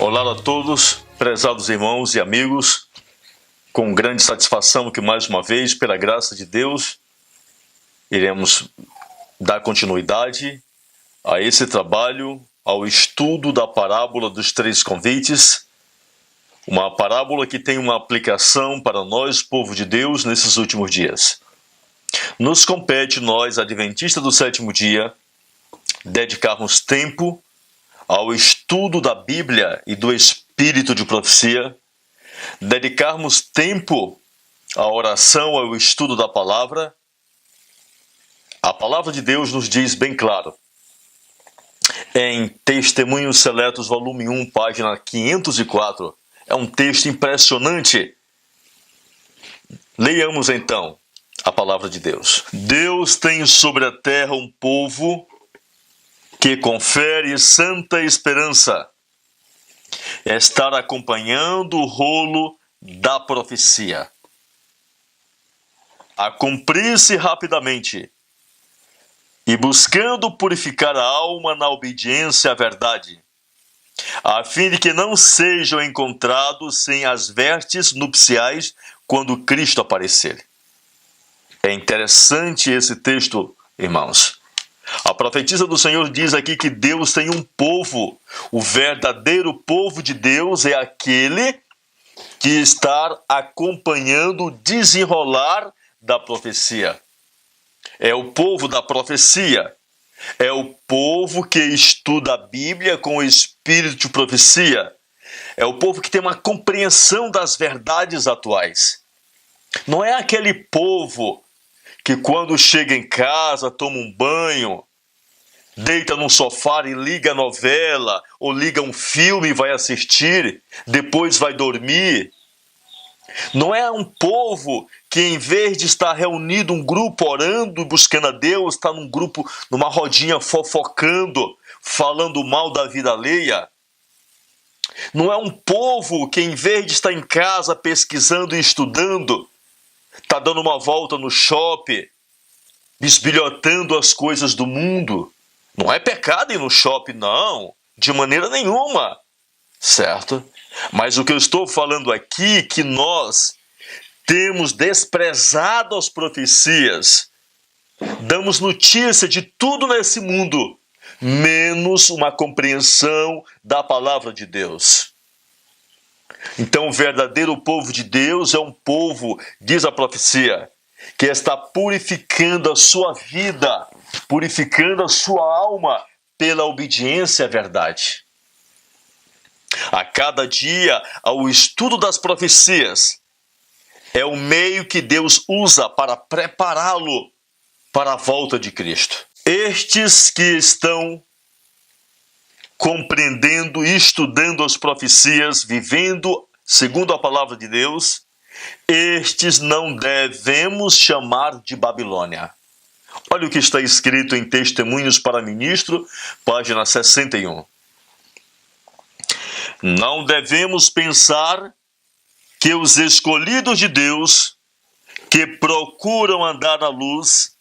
Olá a todos, prezados irmãos e amigos, com grande satisfação que mais uma vez, pela graça de Deus, iremos dar continuidade a esse trabalho, ao estudo da parábola dos três convites, uma parábola que tem uma aplicação para nós, povo de Deus, nesses últimos dias. Nos compete, nós, adventistas do sétimo dia, dedicarmos tempo ao estudo da Bíblia e do espírito de profecia, dedicarmos tempo à oração, ao estudo da palavra. A palavra de Deus nos diz bem claro, em Testemunhos Seletos, volume 1, página 504, é um texto impressionante. Leiamos então a palavra de Deus. Deus tem sobre a terra um povo que confere santa esperança, estar acompanhando o rolo da profecia, a cumprir-se rapidamente e buscando purificar a alma na obediência à verdade, a fim de que não sejam encontrados sem as vestes nupciais quando Cristo aparecer. É interessante esse texto, irmãos. A profetisa do Senhor diz aqui que Deus tem um povo. O verdadeiro povo de Deus é aquele que está acompanhando o desenrolar da profecia. É o povo da profecia. É o povo que estuda a Bíblia com o espírito de profecia. É o povo que tem uma compreensão das verdades atuais. Não é aquele povo que quando chega em casa, toma um banho, deita num sofá e liga a novela, ou liga um filme e vai assistir, depois vai dormir. Não é um povo que, em vez de estar reunido um grupo orando, buscando a Deus, está num grupo, numa rodinha fofocando, falando mal da vida alheia. Não é um povo que, em vez de estar em casa pesquisando e estudando, está dando uma volta no shopping, bisbilhotando as coisas do mundo. Não é pecado ir no shopping, não, de maneira nenhuma, certo? Mas o que eu estou falando aqui é que nós temos desprezado as profecias, damos notícia de tudo nesse mundo, menos uma compreensão da palavra de Deus. Então, o verdadeiro povo de Deus é um povo, diz a profecia, que está purificando a sua vida, purificando a sua alma pela obediência à verdade. A cada dia, ao estudo das profecias, é o meio que Deus usa para prepará-lo para a volta de Cristo. Estes que estão compreendendo e estudando as profecias, vivendo segundo a palavra de Deus, estes não devemos chamar de Babilônia. Olha o que está escrito em Testemunhos para Ministro, página 61. Não devemos pensar que os escolhidos de Deus, que procuram andar na luz,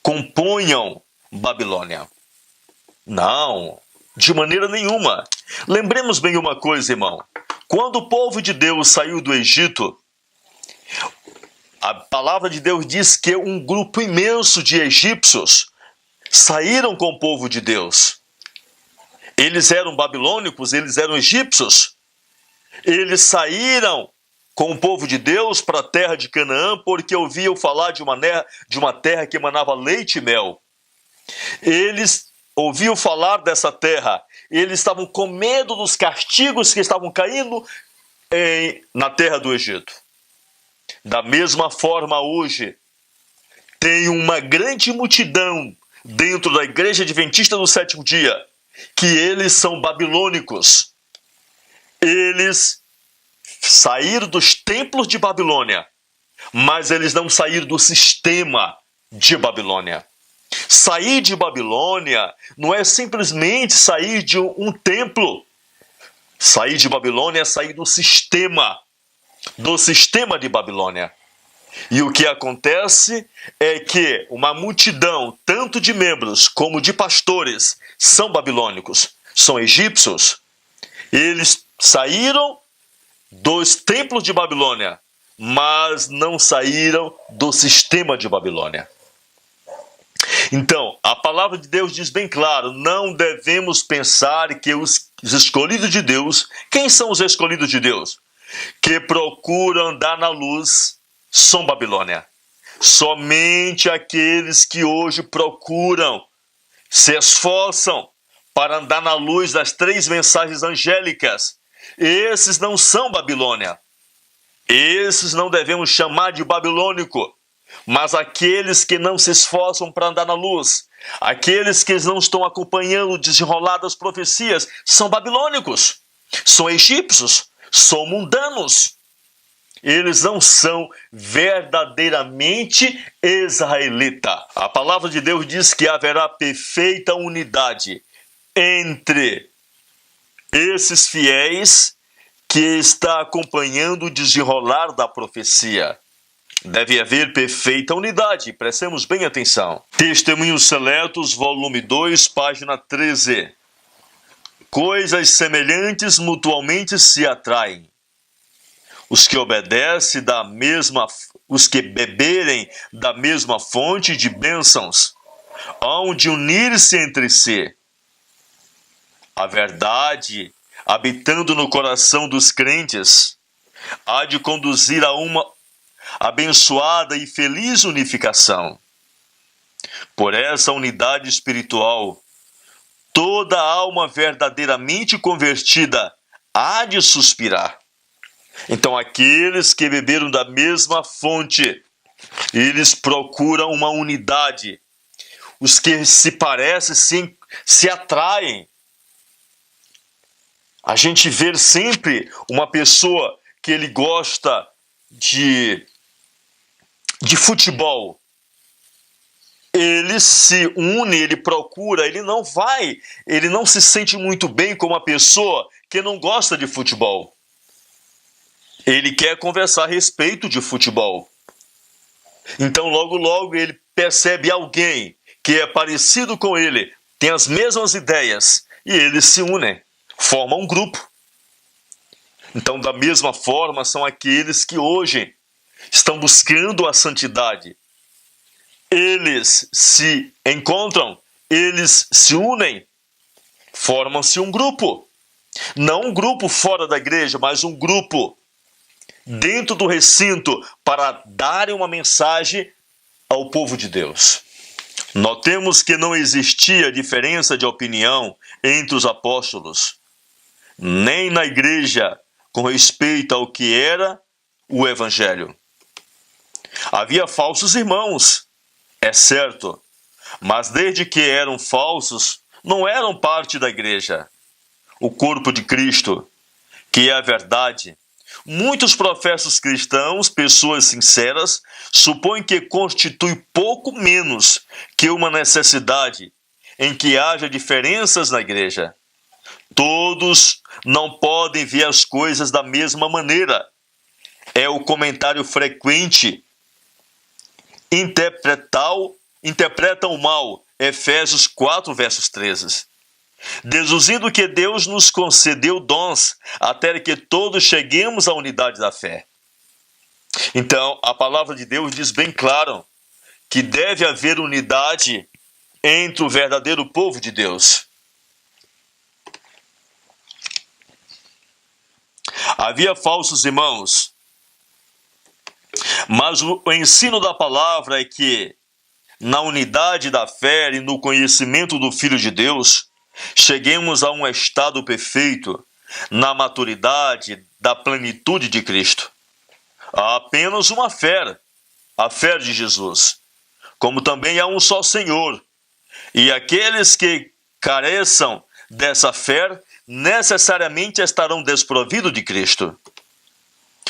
componham Babilônia. Não, de maneira nenhuma. Lembremos bem uma coisa, irmão. Quando o povo de Deus saiu do Egito, a palavra de Deus diz que um grupo imenso de egípcios saíram com o povo de Deus. Eles eram babilônicos, eles eram egípcios. Eles saíram com o povo de Deus para a terra de Canaã porque ouviam falar de uma terra que emanava leite e mel. Eles ouviam falar dessa terra. Eles estavam com medo dos castigos que estavam caindo na terra do Egito. Da mesma forma, hoje, tem uma grande multidão dentro da Igreja Adventista do Sétimo Dia, que eles são babilônicos. Eles saíram dos templos de Babilônia, mas eles não saíram do sistema de Babilônia. Sair de Babilônia não é simplesmente sair de um templo. Sair de Babilônia é sair do sistema de Babilônia. E o que acontece é que uma multidão, tanto de membros como de pastores, são babilônicos, são egípcios. Eles saíram dos templos de Babilônia, mas não saíram do sistema de Babilônia. Então, a palavra de Deus diz bem claro, não devemos pensar que os escolhidos de Deus, quem são os escolhidos de Deus? Que procuram andar na luz, são Babilônia. Somente aqueles que hoje procuram, se esforçam para andar na luz das 3 mensagens angélicas, esses não são Babilônia. Esses não devemos chamar de babilônico, mas aqueles que não se esforçam para andar na luz, aqueles que não estão acompanhando o desenrolar das profecias, são babilônicos, são egípcios, são mundanos. Eles não são verdadeiramente israelitas. A palavra de Deus diz que haverá perfeita unidade entre esses fiéis que está acompanhando o desenrolar da profecia. Deve haver perfeita unidade, prestemos bem atenção. Testemunhos Seletos, volume 2, página 13. Coisas semelhantes mutualmente se atraem. Os que beberem da mesma fonte de bênçãos, hão de unir-se entre si. A verdade, habitando no coração dos crentes, há de conduzir a uma abençoada e feliz unificação. Por essa unidade espiritual, toda alma verdadeiramente convertida há de suspirar. Então, aqueles que beberam da mesma fonte, eles procuram uma unidade. Os que se parecem se atraem. A gente vê sempre uma pessoa que ele gosta de futebol. Ele se une, ele procura, ele não se sente muito bem com uma pessoa que não gosta de futebol. Ele quer conversar a respeito de futebol. Então, logo ele percebe alguém que é parecido com ele, tem as mesmas ideias, e eles se unem, formam um grupo. Então, da mesma forma, são aqueles que hoje estão buscando a santidade. Eles se encontram, eles se unem, formam-se um grupo. Não um grupo fora da igreja, mas um grupo dentro do recinto para darem uma mensagem ao povo de Deus. Notemos que não existia diferença de opinião entre os apóstolos, nem na igreja com respeito ao que era o evangelho. Havia falsos irmãos, é certo, mas desde que eram falsos, não eram parte da igreja, o corpo de Cristo, que é a verdade. Muitos professos cristãos, pessoas sinceras, supõem que constitui pouco menos que uma necessidade em que haja diferenças na igreja. Todos não podem ver as coisas da mesma maneira. É o comentário frequente. Interpretam mal. Efésios 4, versos 13. Deduzindo que Deus nos concedeu dons até que todos cheguemos à unidade da fé. Então, a palavra de Deus diz bem claro que deve haver unidade entre o verdadeiro povo de Deus. Havia falsos irmãos, mas o ensino da palavra é que, na unidade da fé e no conhecimento do Filho de Deus, cheguemos a um estado perfeito, na maturidade da plenitude de Cristo. Há apenas uma fé, a fé de Jesus, como também há um só Senhor. E aqueles que careçam dessa fé necessariamente estarão desprovidos de Cristo.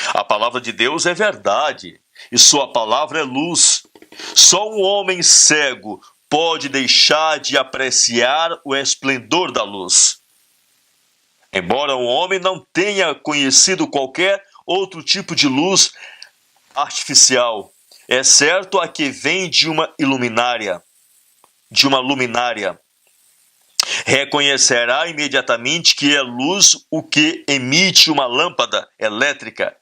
A palavra de Deus é verdade, e sua palavra é luz. Só um homem cego pode deixar de apreciar o esplendor da luz. Embora o homem não tenha conhecido qualquer outro tipo de luz artificial, exceto a que vem de uma luminária. Reconhecerá imediatamente que é luz o que emite uma lâmpada elétrica,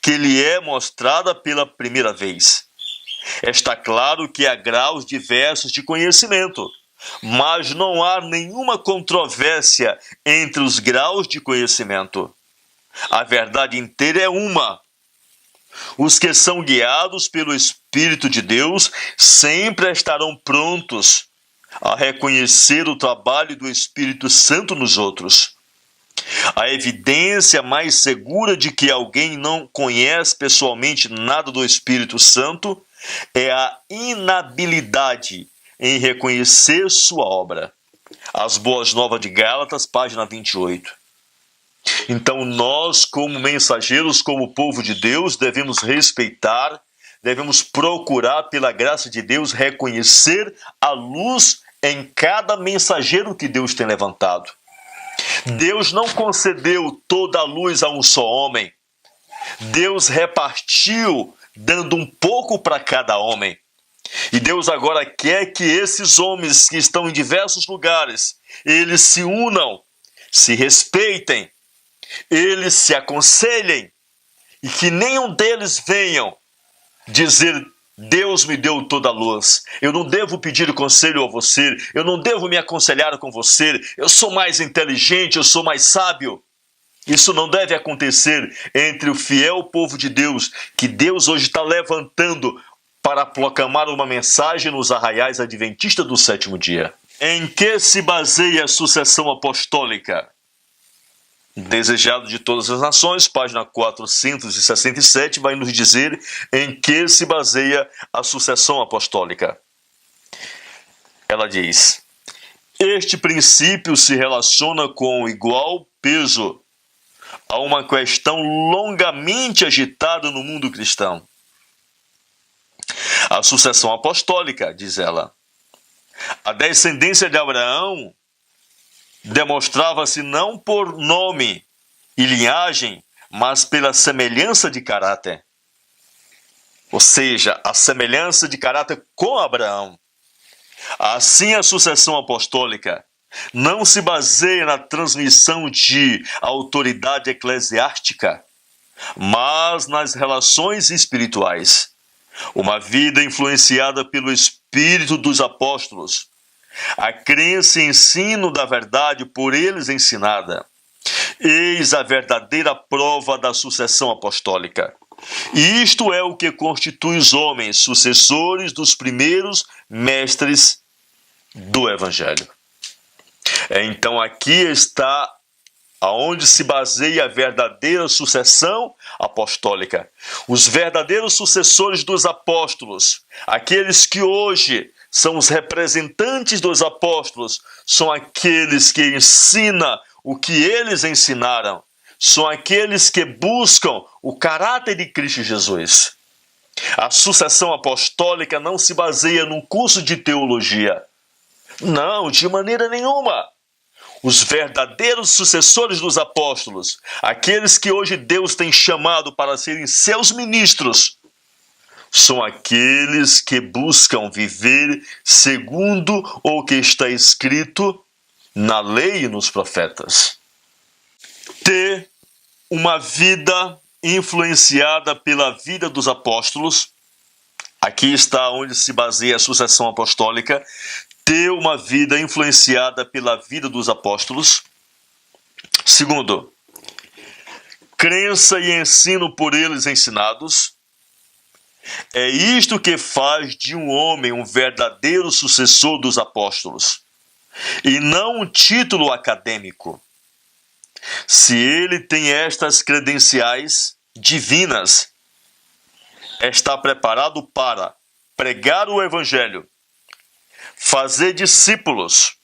que lhe é mostrada pela primeira vez. Está claro que há graus diversos de conhecimento, mas não há nenhuma controvérsia entre os graus de conhecimento. A verdade inteira é uma. Os que são guiados pelo Espírito de Deus sempre estarão prontos a reconhecer o trabalho do Espírito Santo nos outros. A evidência mais segura de que alguém não conhece pessoalmente nada do Espírito Santo é a inabilidade em reconhecer sua obra. As Boas Novas de Gálatas, página 28. Então nós, como mensageiros, como povo de Deus, devemos respeitar, devemos procurar, pela graça de Deus, reconhecer a luz em cada mensageiro que Deus tem levantado. Deus não concedeu toda a luz a um só homem. Deus repartiu, dando um pouco para cada homem. E Deus agora quer que esses homens que estão em diversos lugares, eles se unam, se respeitem, eles se aconselhem, e que nenhum deles venham dizer: Deus me deu toda a luz, eu não devo pedir conselho a você, eu não devo me aconselhar com você, eu sou mais inteligente, eu sou mais sábio. Isso não deve acontecer entre o fiel povo de Deus, que Deus hoje está levantando para proclamar uma mensagem nos arraiais adventistas do sétimo dia. Em que se baseia a sucessão apostólica? Desejado de todas as nações, página 467, vai nos dizer em que se baseia a sucessão apostólica. Ela diz: este princípio se relaciona com igual peso a uma questão longamente agitada no mundo cristão. A sucessão apostólica, diz ela. A descendência de Abraão demonstrava-se não por nome e linhagem, mas pela semelhança de caráter. Ou seja, a semelhança de caráter com Abraão. Assim, a sucessão apostólica não se baseia na transmissão de autoridade eclesiástica, mas nas relações espirituais. Uma vida influenciada pelo Espírito dos apóstolos. A crença e ensino da verdade por eles ensinada. Eis a verdadeira prova da sucessão apostólica. E isto é o que constitui os homens sucessores dos primeiros mestres do Evangelho. Então aqui está aonde se baseia a verdadeira sucessão apostólica. Os verdadeiros sucessores dos apóstolos, aqueles que hoje são os representantes dos apóstolos, são aqueles que ensinam o que eles ensinaram, são aqueles que buscam o caráter de Cristo Jesus. A sucessão apostólica não se baseia num curso de teologia. Não, de maneira nenhuma. Os verdadeiros sucessores dos apóstolos, aqueles que hoje Deus tem chamado para serem seus ministros, são aqueles que buscam viver segundo o que está escrito na lei e nos profetas. Ter uma vida influenciada pela vida dos apóstolos, aqui está onde se baseia a sucessão apostólica, ter uma vida influenciada pela vida dos apóstolos. Segundo, crença e ensino por eles ensinados. É isto que faz de um homem um verdadeiro sucessor dos apóstolos, e não um título acadêmico. Se ele tem estas credenciais divinas, está preparado para pregar o Evangelho, fazer discípulos,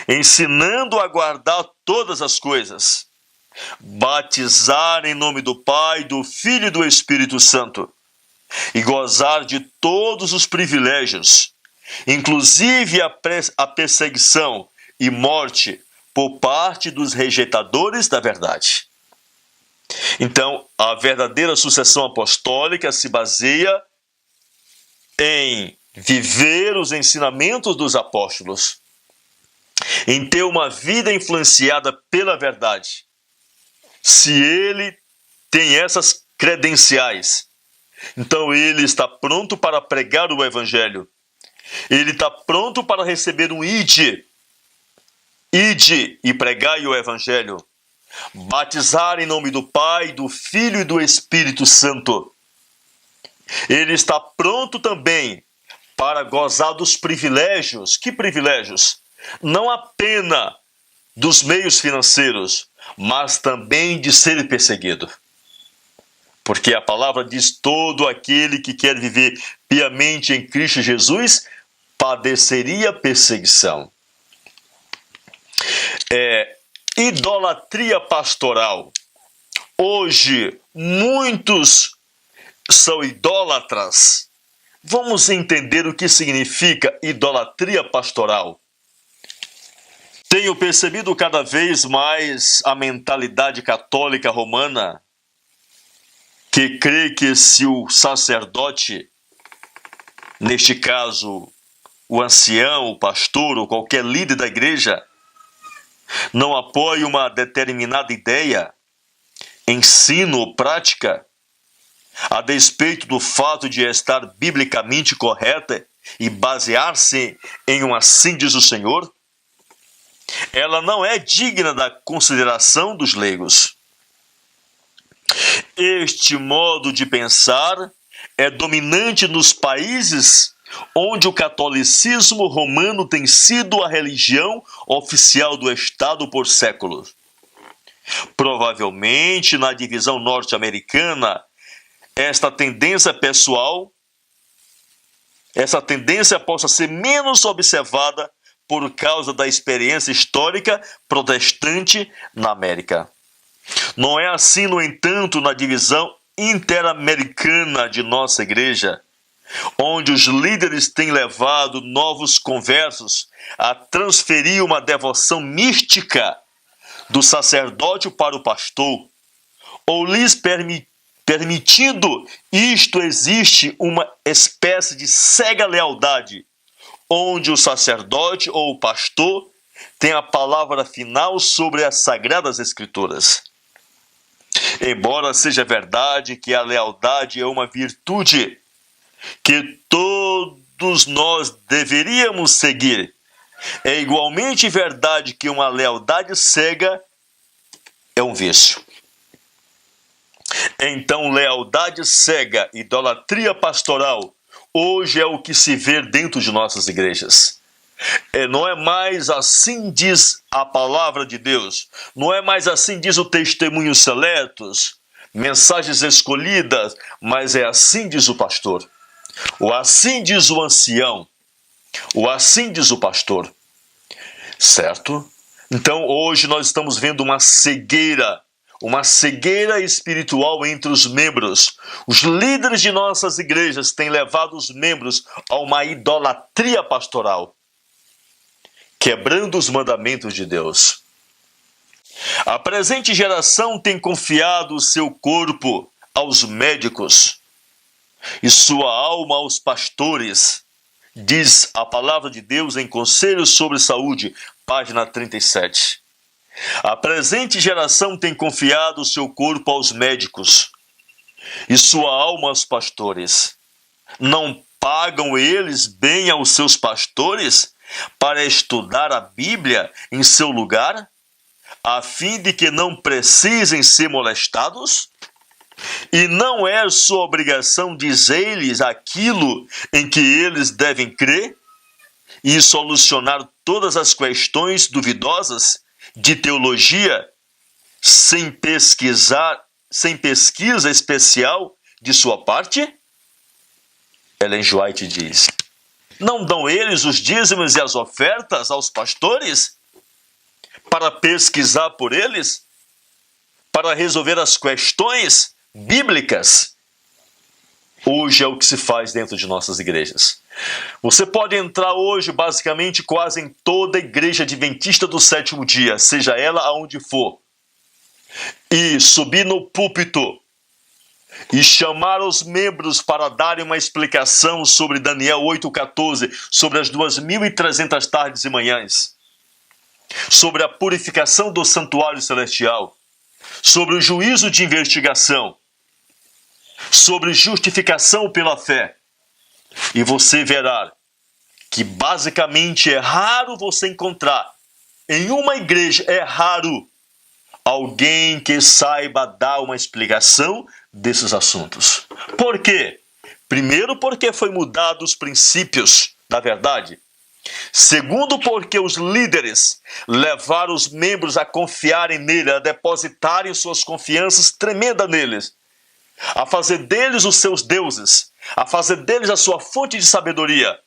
ensinando a guardar todas as coisas, batizar em nome do Pai, do Filho e do Espírito Santo, e gozar de todos os privilégios, inclusive a perseguição e morte por parte dos rejeitadores da verdade. Então, a verdadeira sucessão apostólica se baseia em viver os ensinamentos dos apóstolos. em ter uma vida influenciada pela verdade. Se ele tem essas credenciais, então ele está pronto para pregar o evangelho. Ele está pronto para receber um ide e pregai o evangelho. Batizar em nome do Pai, do Filho e do Espírito Santo. Ele está pronto também para gozar dos privilégios. Que privilégios? Não apenas dos meios financeiros, mas também de ser perseguido. Porque a palavra diz: todo aquele que quer viver piamente em Cristo Jesus padeceria perseguição. Idolatria pastoral. Hoje, muitos são idólatras. Vamos entender o que significa idolatria pastoral. Tenho percebido cada vez mais a mentalidade católica romana, que crê que se o sacerdote, neste caso o ancião, o pastor ou qualquer líder da igreja, não apoia uma determinada ideia, ensino ou prática, a despeito do fato de estar biblicamente correta e basear-se em um assim diz o Senhor, ela não é digna da consideração dos leigos. Este modo de pensar é dominante nos países onde o catolicismo romano tem sido a religião oficial do Estado por séculos. Provavelmente, na divisão norte-americana, esta tendência possa ser menos observada por causa da experiência histórica protestante na América. Não é assim, no entanto, na divisão interamericana de nossa igreja, onde os líderes têm levado novos conversos a transferir uma devoção mística do sacerdote para o pastor, ou lhes permitindo isto, existe uma espécie de cega lealdade, onde o sacerdote ou o pastor tem a palavra final sobre as Sagradas Escrituras. Embora seja verdade que a lealdade é uma virtude que todos nós deveríamos seguir, é igualmente verdade que uma lealdade cega é um vício. Então, lealdade cega, idolatria pastoral, hoje é o que se vê dentro de nossas igrejas. Não é mais assim diz a palavra de Deus, não é mais assim diz o testemunho seletos, mensagens escolhidas, mas é assim diz o pastor. O assim diz o ancião, o assim diz o pastor, certo? Então hoje nós estamos vendo uma cegueira espiritual entre os membros. Os líderes de nossas igrejas têm levado os membros a uma idolatria pastoral, quebrando os mandamentos de Deus. A presente geração tem confiado o seu corpo aos médicos e sua alma aos pastores, diz a palavra de Deus em Conselhos sobre Saúde, página 37. A presente geração tem confiado o seu corpo aos médicos e sua alma aos pastores. Não pagam eles bem aos seus pastores para estudar a Bíblia em seu lugar, a fim de que não precisem ser molestados? E não é sua obrigação dizer-lhes aquilo em que eles devem crer e solucionar todas as questões duvidosas de teologia sem pesquisa especial de sua parte? Ellen White diz: não dão eles os dízimos e as ofertas aos pastores para pesquisar por eles? Para resolver as questões bíblicas? Hoje é o que se faz dentro de nossas igrejas. Você pode entrar hoje basicamente quase em toda igreja adventista do sétimo dia, seja ela aonde for, e subir no púlpito e chamar os membros para darem uma explicação sobre Daniel 8,14, sobre as 2.300 tardes e manhãs. sobre a purificação do santuário celestial, sobre o juízo de investigação, sobre justificação pela fé. E você verá que basicamente é raro você encontrar em uma igreja, é raro alguém que saiba dar uma explicação desses assuntos. Por quê? Primeiro, porque foi mudado os princípios da verdade. Segundo, porque os líderes levaram os membros a confiarem nele, a depositarem suas confianças tremendas neles, a fazer deles os seus deuses, a fazer deles a sua fonte de sabedoria.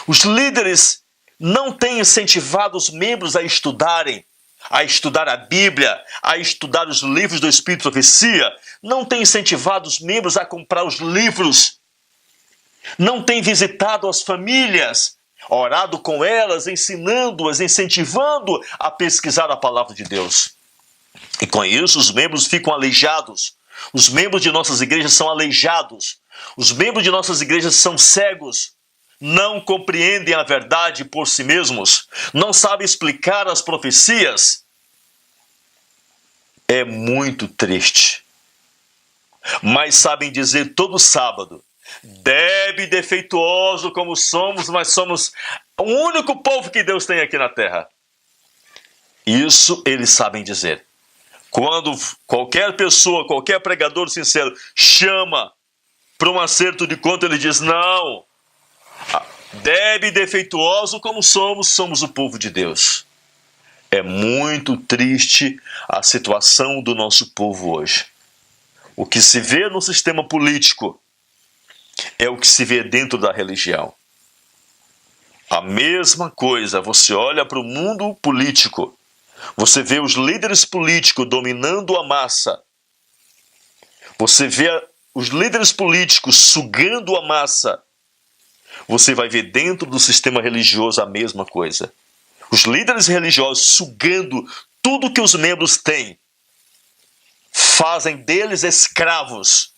Os líderes não têm incentivado os membros a estudarem, a estudar a Bíblia, a estudar os livros do Espírito de Profecia. Não têm incentivado os membros a comprar os livros. Não têm visitado as famílias, orado com elas, ensinando-as, incentivando a pesquisar a palavra de Deus. E com isso os membros ficam aleijados. Os membros de nossas igrejas são aleijados. Os membros de nossas igrejas são cegos. Não compreendem a verdade por si mesmos. Não sabem explicar as profecias. É muito triste. Mas sabem dizer todo sábado: débil e defeituoso como somos, mas somos o único povo que Deus tem aqui na terra. Isso eles sabem dizer. Quando qualquer pessoa, qualquer pregador sincero chama para um acerto de conta, ele diz: não, débil e defeituoso como somos o povo de Deus. É muito triste a situação do nosso povo hoje. O que se vê no sistema político é o que se vê dentro da religião. A mesma coisa, você olha para o mundo político, você vê os líderes políticos dominando a massa, você vê os líderes políticos sugando a massa, você vai ver dentro do sistema religioso a mesma coisa. Os líderes religiosos sugando tudo que os membros têm, fazem deles escravos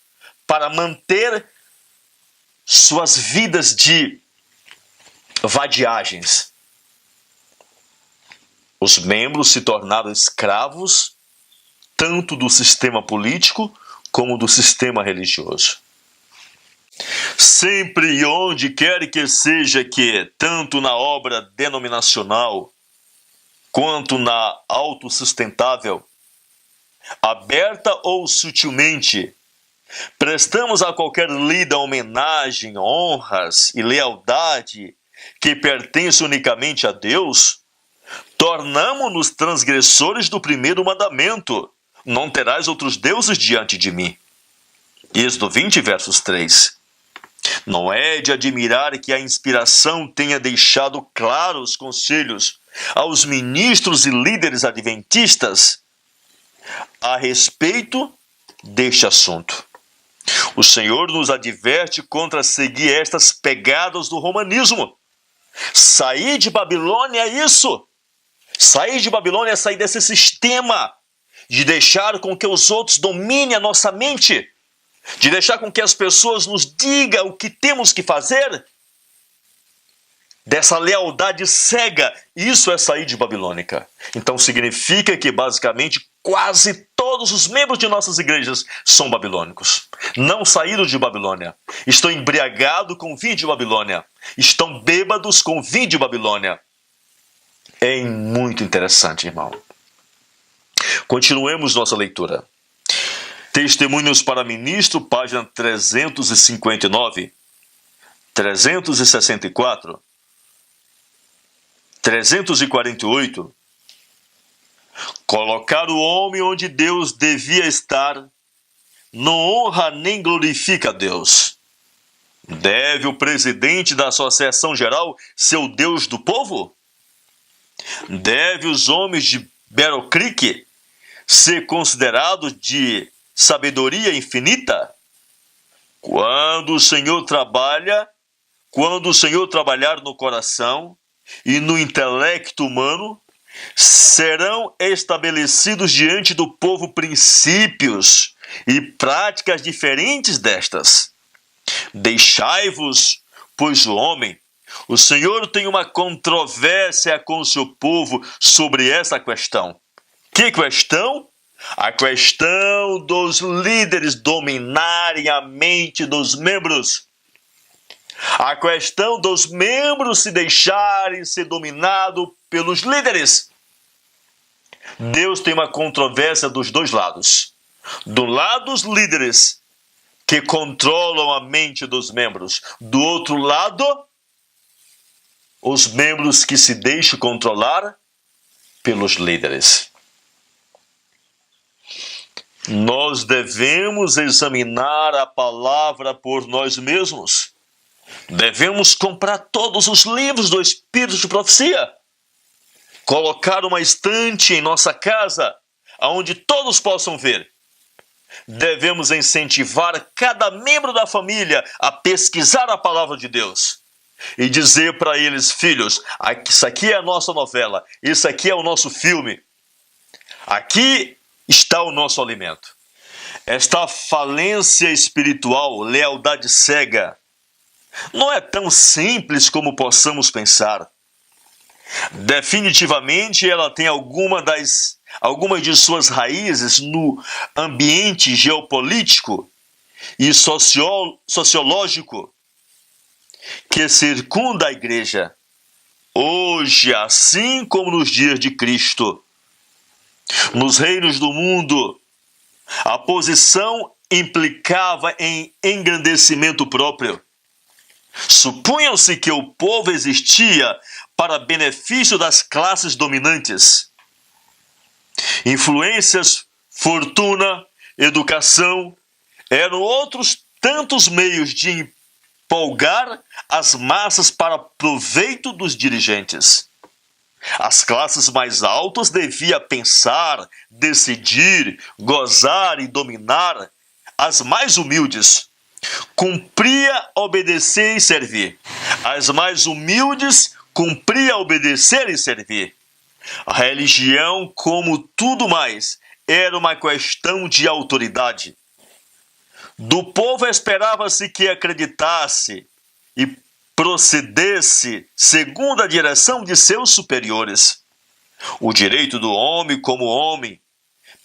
para manter suas vidas de vadiagens. Os membros se tornaram escravos tanto do sistema político como do sistema religioso. Sempre e onde quer que seja que, tanto na obra denominacional quanto na autossustentável, aberta ou sutilmente, prestamos a qualquer líder homenagem, honras e lealdade que pertence unicamente a Deus, tornamo-nos transgressores do primeiro mandamento: não terás outros deuses diante de mim. Êxodo 20, versos 3. Não é de admirar que a inspiração tenha deixado claros conselhos aos ministros e líderes adventistas a respeito deste assunto. O Senhor nos adverte contra seguir estas pegadas do romanismo. Sair de Babilônia é isso. Sair de Babilônia é sair desse sistema de deixar com que os outros dominem a nossa mente, de deixar com que as pessoas nos digam o que temos que fazer, dessa lealdade cega. Isso é sair de Babilônica. Então significa que basicamente quase todos os membros de nossas igrejas são babilônicos. Não saíram de Babilônia. Estão embriagados com vinho de Babilônia. Estão bêbados com vinho de Babilônia. É muito interessante, irmão. Continuemos nossa leitura. Testemunhos para Ministro, página 359, 364, 348. Colocar o homem onde Deus devia estar não honra nem glorifica a Deus. Deve o presidente da Associação Geral ser o Deus do povo? Deve os homens de Battle Creek ser considerados de sabedoria infinita? Quando o Senhor trabalhar no coração e no intelecto humano, serão estabelecidos diante do povo princípios e práticas diferentes destas. Deixai-vos, pois, o homem, O Senhor tem uma controvérsia com o seu povo sobre essa questão. Que questão? A questão dos líderes dominarem a mente dos membros. A questão dos membros se deixarem ser dominados pelos líderes. Deus tem uma controvérsia dos dois lados. Do lado, os líderes que controlam a mente dos membros. Do outro lado, os membros que se deixam controlar pelos líderes. Nós devemos examinar a palavra por nós mesmos. Devemos comprar todos os livros do Espírito de Profecia. Colocar uma estante em nossa casa, onde todos possam ver. Devemos incentivar cada membro da família a pesquisar a palavra de Deus. E dizer para eles: filhos, isso aqui é a nossa novela, isso aqui é o nosso filme. Aqui está o nosso alimento. Esta falência espiritual, lealdade cega, não é tão simples como possamos pensar. Definitivamente ela tem algumas de suas raízes no ambiente geopolítico e sociológico que circunda a igreja. Hoje, assim como nos dias de Cristo, nos reinos do mundo, a posição implicava em engrandecimento próprio. Supunham-se que o povo existia para benefício das classes dominantes. Influências, fortuna, educação eram outros tantos meios de empolgar as massas para proveito dos dirigentes. As classes mais altas deviam pensar, decidir, gozar e dominar as mais humildes. Cumpria obedecer e servir. As mais humildes cumpria obedecer e servir. A religião, como tudo mais, era uma questão de autoridade. Do povo esperava-se que acreditasse e procedesse segundo a direção de seus superiores. O direito do homem como homem,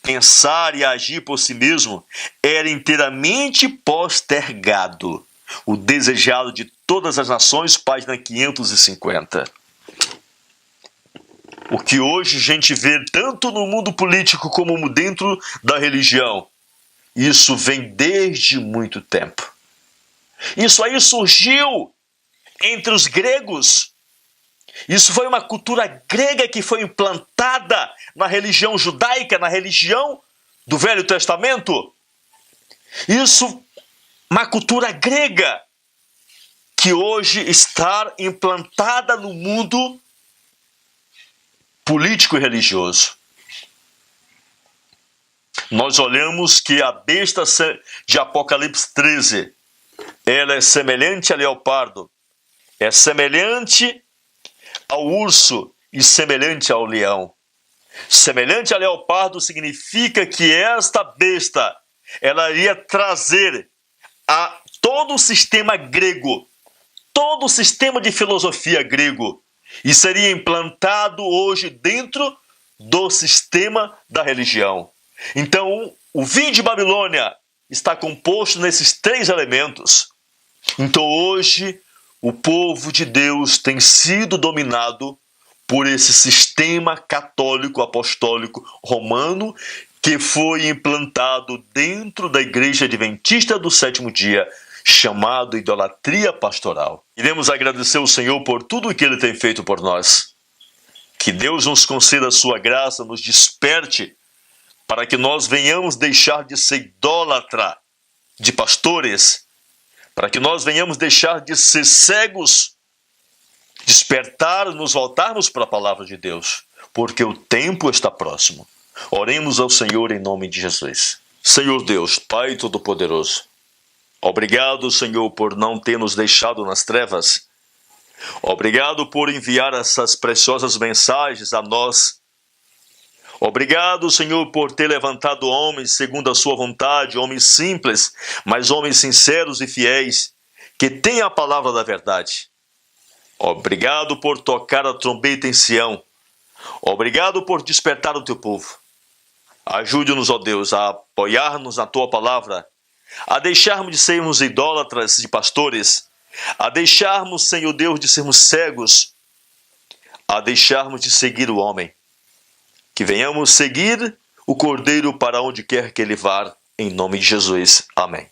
pensar e agir por si mesmo, era inteiramente postergado. O desejado de todas as nações, página 550. O que hoje a gente vê tanto no mundo político como dentro da religião, isso vem desde muito tempo. Isso aí surgiu entre os gregos. Isso foi uma cultura grega que foi implantada na religião judaica, na religião do Velho Testamento. Isso, uma cultura grega que hoje está implantada no mundo político e religioso. Nós olhamos que a besta de Apocalipse 13, ela é semelhante a leopardo, é semelhante ao urso e semelhante ao leão. Semelhante a leopardo significa que esta besta, ela iria trazer a todo o sistema grego, todo o sistema de filosofia grego, e seria implantado hoje dentro do sistema da religião. Então, o vinho de Babilônia está composto nesses três elementos. Então, hoje, o povo de Deus tem sido dominado por esse sistema católico, apostólico, romano, que foi implantado dentro da Igreja Adventista do Sétimo Dia, chamado idolatria pastoral. Iremos agradecer ao Senhor por tudo o que Ele tem feito por nós. Que Deus nos conceda a sua graça, nos desperte, para que nós venhamos deixar de ser idólatra de pastores, para que nós venhamos deixar de ser cegos, despertar, nos voltarmos para a palavra de Deus, porque o tempo está próximo. Oremos ao Senhor em nome de Jesus. Senhor Deus, Pai Todo-Poderoso, obrigado, Senhor, por não ter nos deixado nas trevas. Obrigado por enviar essas preciosas mensagens a nós. Obrigado, Senhor, por ter levantado homens segundo a sua vontade, homens simples, mas homens sinceros e fiéis, que têm a palavra da verdade. Obrigado por tocar a trombeta em Sião. Obrigado por despertar o teu povo. Ajude-nos, ó Deus, a apoiar-nos na tua palavra, a deixarmos de sermos idólatras de pastores, a deixarmos, Senhor Deus, de sermos cegos, a deixarmos de seguir o homem. Que venhamos seguir o Cordeiro para onde quer que ele vá, em nome de Jesus. Amém.